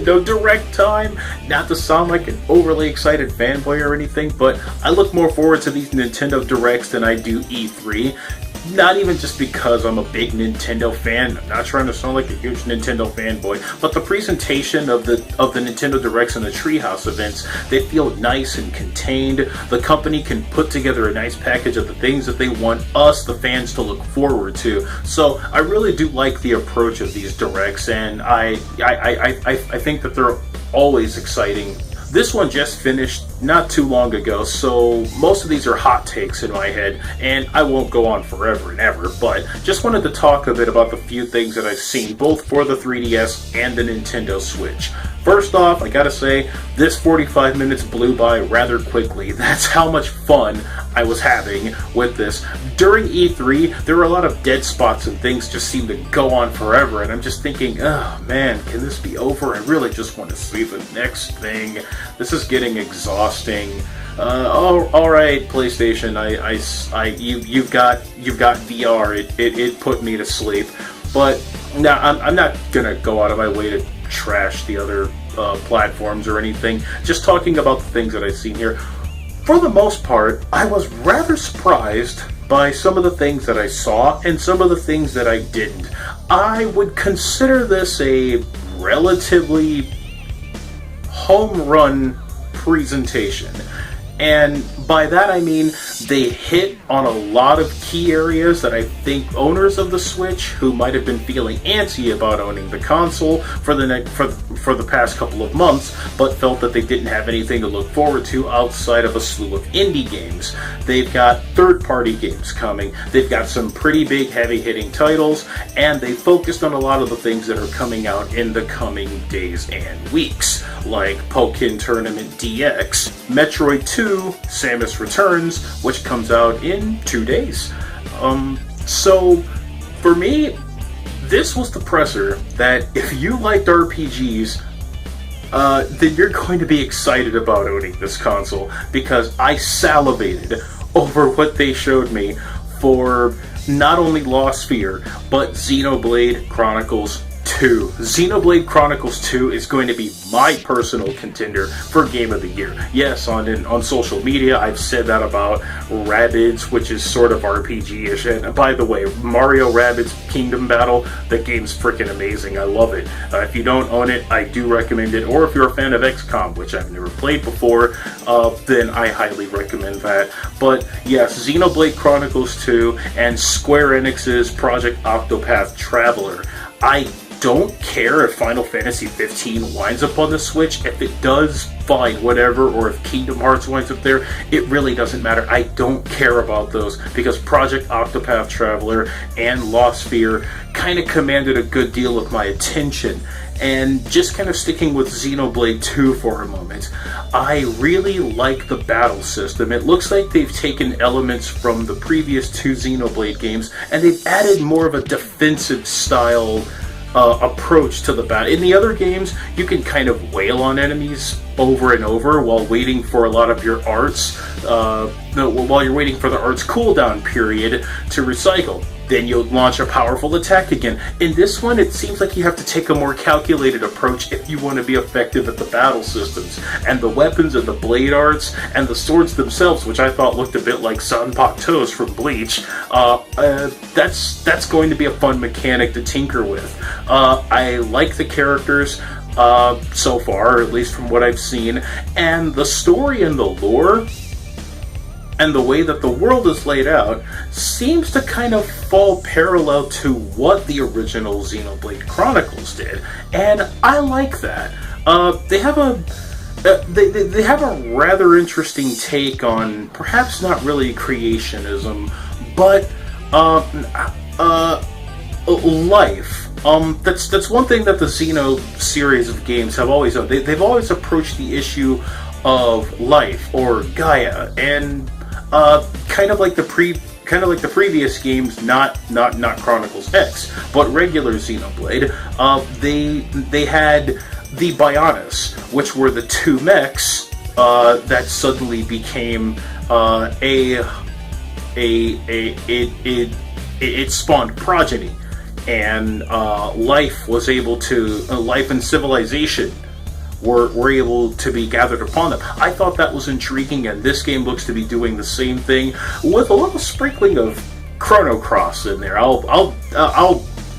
Nintendo Direct time. Not to sound like an overly excited fanboy or anything, but I look more forward to these Nintendo Directs than I do E3. Not even just because I'm a big Nintendo fan. I'm not trying to sound like a huge Nintendo fanboy, but the presentation of the Nintendo Directs and the Treehouse events, they feel nice and contained. The company can put together a nice package of the things that they want us, the fans, to look forward to. So I really do like the approach of these Directs, and I think that they're always exciting. This one just finished not too long ago, so most of these are hot takes in my head, and I won't go on forever and ever, but just wanted to talk a bit about the few things that I've seen, both for the 3DS and the Nintendo Switch. First off, I gotta say, this 45 minutes blew by rather quickly. That's how much fun I was having with this. During E3, there were a lot of dead spots and things just seemed to go on forever, and I'm just thinking, oh man, can this be over? I really just want to see the next thing. This is getting exhausting. All right, PlayStation, you've got VR. It put me to sleep, but now I'm not gonna go out of my way to trash the other platforms or anything. Just talking about the things that I've seen here. For the most part, I was rather surprised by some of the things that I saw and some of the things that I didn't. I would consider this a relatively home run presentation. And by that I mean they hit on a lot of key areas that I think owners of the Switch who might have been feeling antsy about owning the console for the past couple of months, but felt that they didn't have anything to look forward to outside of a slew of indie games. They've got third-party games coming, they've got some pretty big heavy-hitting titles, and they focused on a lot of the things that are coming out in the coming days and weeks, like Pokken Tournament DX, Metroid 2, Samus Returns, which comes out in 2 days. So, for me, this was the presser that if you liked RPGs, then you're going to be excited about owning this console, because I salivated over what they showed me for not only Lost Sphere, but Xenoblade Chronicles 2. Xenoblade Chronicles 2 is going to be my personal contender for Game of the Year. Yes, on social media, I've said that about Rabbids, which is sort of RPG-ish. And by the way, Mario Rabbids Kingdom Battle, that game's freaking amazing. I love it. If you don't own it, I do recommend it. Or if you're a fan of XCOM, which I've never played before, then I highly recommend that. But yes, Xenoblade Chronicles 2 and Square Enix's Project Octopath Traveler. I don't care if Final Fantasy 15 winds up on the Switch. If it does, fine, whatever. Or if Kingdom Hearts winds up there, it really doesn't matter. I don't care about those, because Project Octopath Traveler and Lost Sphere kind of commanded a good deal of my attention. And just kind of sticking with Xenoblade 2 for a moment, I really like the battle system. It looks like they've taken elements from the previous two Xenoblade games, and they've added more of a defensive style approach to the battle. In the other games, you can kind of wail on enemies over and over while waiting for a lot of your arts, while you're waiting for the art's cooldown period to recycle. Then you'll launch a powerful attack again. In this one, it seems like you have to take a more calculated approach if you want to be effective at the battle systems. And the weapons and the blade arts and the swords themselves, which I thought looked a bit like Sanpak Toast from Bleach, that's going to be a fun mechanic to tinker with. I like the characters so far, or at least from what I've seen, and the story and the lore and the way that the world is laid out seems to kind of fall parallel to what the original Xenoblade Chronicles did, and I like that. They have a rather interesting take on perhaps not really creationism, but life. That's one thing that the Xeno series of games have always done. They've always approached the issue of life, or Gaia, and kind of like the previous games, not Chronicles X, but regular Xenoblade. They had the Bionis, which were the two mechs that suddenly became it spawned progeny, and life and civilization were able to be gathered upon them. I thought that was intriguing, and this game looks to be doing the same thing with a little sprinkling of Chrono Cross in there. I'll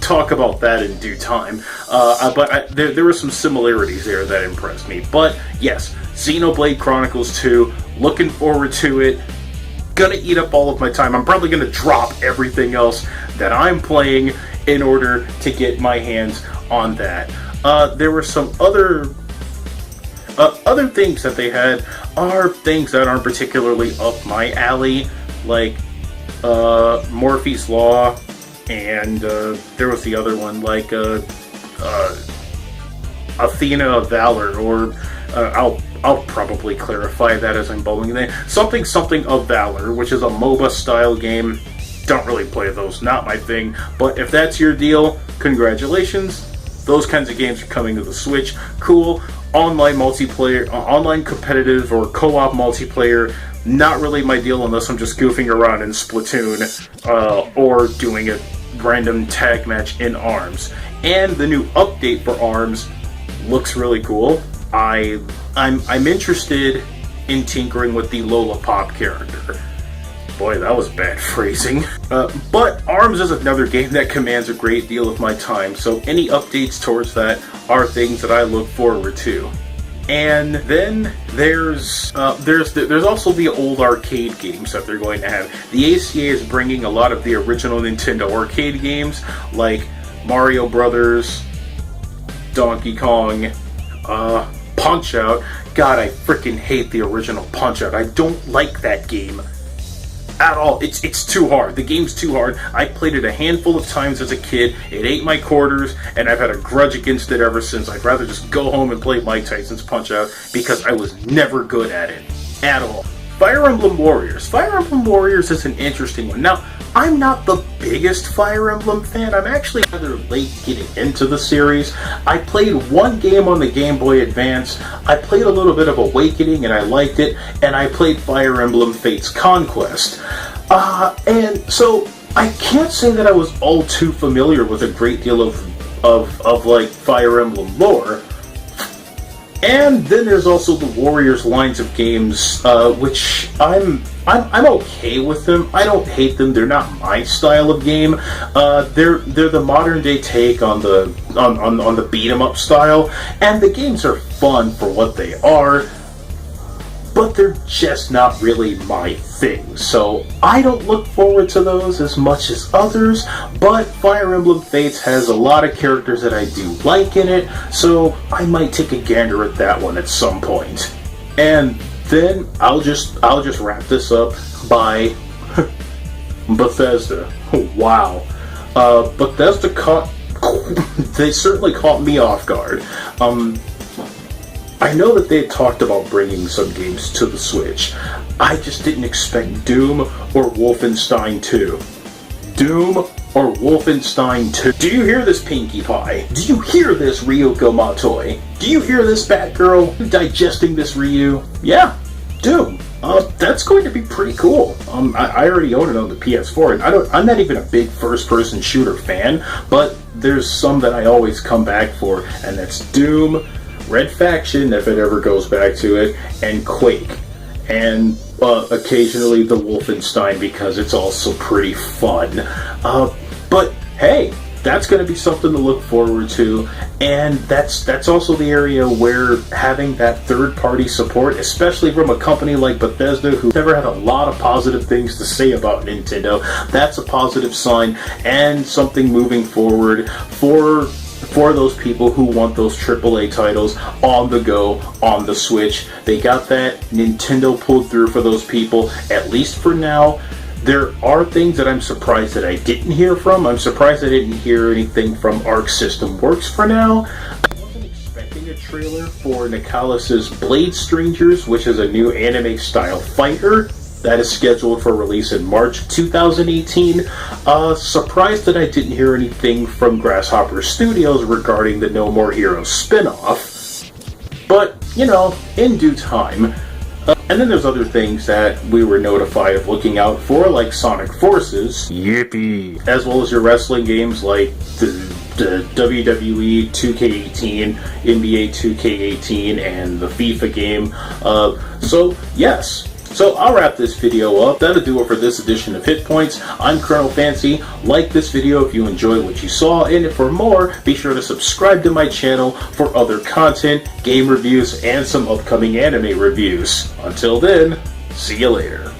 talk about that in due time. But there were some similarities there that impressed me. But yes, Xenoblade Chronicles 2. Looking forward to it. Gonna eat up all of my time. I'm probably gonna drop everything else that I'm playing in order to get my hands on that. There were some other things that they had are things that aren't particularly up my alley, like Morphe's Law, and there was the other one, like Athena of Valor, or I'll probably clarify that as I'm bubbling there. Something of Valor, which is a MOBA style game. Don't really play those, not my thing. But if that's your deal, congratulations. Those kinds of games are coming to the Switch. Cool. Online multiplayer, online competitive or co-op multiplayer, not really my deal unless I'm just goofing around in Splatoon or doing a random tag match in ARMS. And the new update for ARMS looks really cool. I'm interested in tinkering with the Lola Pop character. Boy, that was bad phrasing. But ARMS is another game that commands a great deal of my time, so any updates towards that are things that I look forward to. And then there's also the old arcade games that they're going to have. The ACA is bringing a lot of the original Nintendo arcade games, like Mario Brothers, Donkey Kong, Punch-Out! God, I freaking hate the original Punch-Out! I don't like that game at all. It's too hard. The game's too hard. I played it a handful of times as a kid. It ate my quarters, and I've had a grudge against it ever since. I'd rather just go home and play Mike Tyson's Punch-Out! Because I was never good at it. At all. Fire Emblem Warriors. Fire Emblem Warriors is an interesting one. Now, I'm not the biggest Fire Emblem fan. I'm actually rather late getting into the series. I played one game on the Game Boy Advance. I played a little bit of Awakening and I liked it. And I played Fire Emblem Fates Conquest. And so I can't say that I was all too familiar with a great deal of like Fire Emblem lore. And then there's also the Warriors lines of games, which I'm okay with them. I don't hate them. They're not my style of game. They're the modern day take on the beat 'em up style, and the games are fun for what they are. But they're just not really my thing. So I don't look forward to those as much as others, but Fire Emblem Fates has a lot of characters that I do like in it, so I might take a gander at that one at some point. And then I'll just wrap this up by Bethesda. Wow. Bethesda they certainly caught me off guard. I know that they had talked about bringing some games to the Switch. I just didn't expect Doom or Wolfenstein 2. Doom or Wolfenstein 2. Do you hear this, Pinkie Pie? Do you hear this, Ryuko Matoi? Do you hear this, Batgirl, digesting this Ryu? Yeah, Doom. That's going to be pretty cool. I already own it on the PS4, and I'm not even a big first-person shooter fan, but there's some that I always come back for, and that's Doom, Red Faction, if it ever goes back to it, and Quake. And occasionally the Wolfenstein, because it's also pretty fun. But hey, that's going to be something to look forward to, and that's also the area where having that third-party support, especially from a company like Bethesda, who's never had a lot of positive things to say about Nintendo, that's a positive sign, and something moving forward for those people who want those AAA titles on the go, on the Switch. They got that. Nintendo pulled through for those people, at least for now. There are things that I'm surprised that I didn't hear from. I'm surprised I didn't hear anything from Arc System Works for now. I wasn't expecting a trailer for Nicalis' Blade Strangers, which is a new anime-style fighter that is scheduled for release in March 2018. Surprised that I didn't hear anything from Grasshopper Studios regarding the No More Heroes spin-off. But, you know, in due time. And then there's other things that we were notified of looking out for, like Sonic Forces. Yippee! As well as your wrestling games like the WWE 2K18, NBA 2K18, and the FIFA game. So yes. So I'll wrap this video up. That'll do it for this edition of Hit Points. I'm Colonel Fancy. Like this video if you enjoyed what you saw, and for more, be sure to subscribe to my channel for other content, game reviews, and some upcoming anime reviews. Until then, see you later.